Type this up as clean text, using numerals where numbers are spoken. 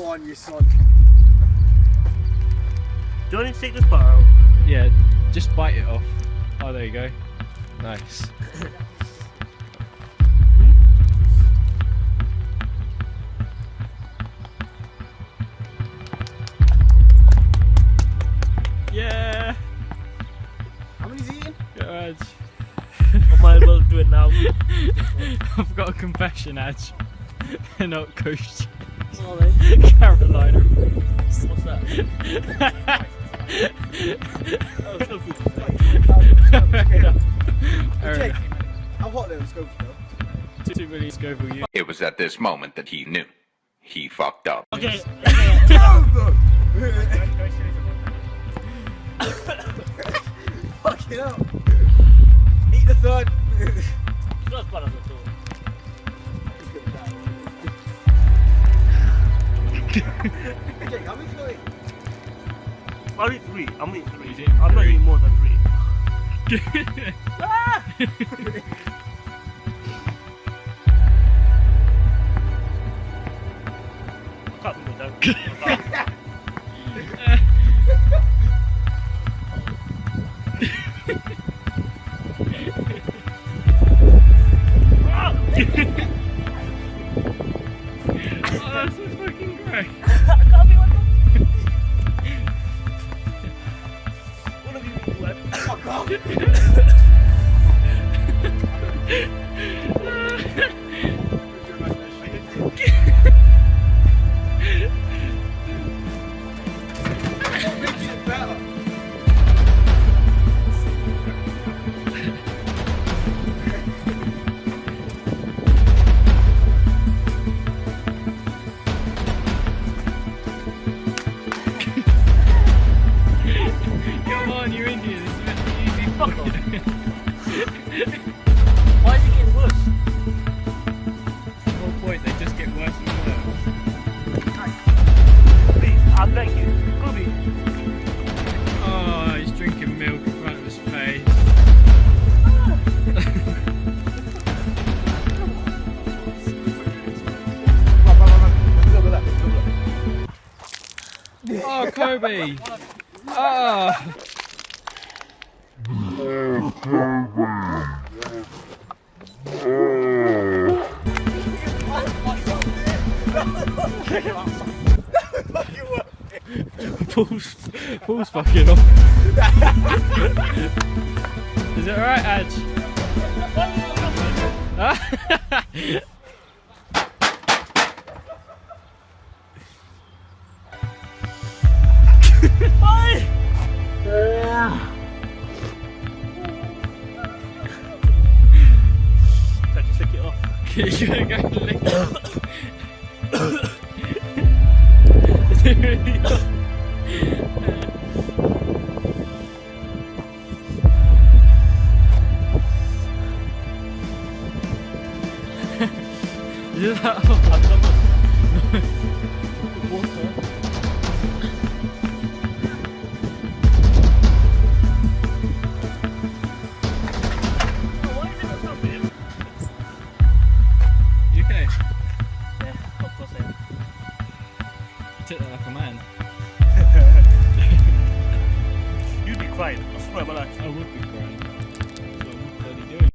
on, you son. Do you want to take this part out? Yeah, just bite it off. Oh, there you go. Nice. Yeah. How many's eating? Go, Edge. I might as well do it now. I've got a confession, Edge. They're not kosher. Sorry. Carolina. What's that? Oh, it's no food. Jake, how hot are them scopes, bro? 2 million Scoville you. It was at this moment that he knew. He fucked up. Okay. Fucking hell. Eat the third. It's not as bad as I thought. Jake, how many's going? I'll eat 3. I'm eating 3. He's eating I'm not 3. eating more than 3. I can't think of that. Oh, that's so fucking great. I can't be one of them. One of you eat one. Fuck off. Making it better. Come on, you're Indian. This is meant to be easy. Fuck off. Why is it getting worse? The whole point, they just get worse and worse. Please, I beg you. Gooby. Oh, he's drinking milk in front of his face. Oh, Kobe! Oh! Paul's fucking off. Is it alright, Adge? Bye! Can I just lick it off? You're gonna go and lick it. Is it really not? Is it that hot? Water. Why is it not stopping? You okay? Yeah, of course I am. Took that like a man. You'd be crying. I swear by that. I would be crying. That's what I'm bloody doing.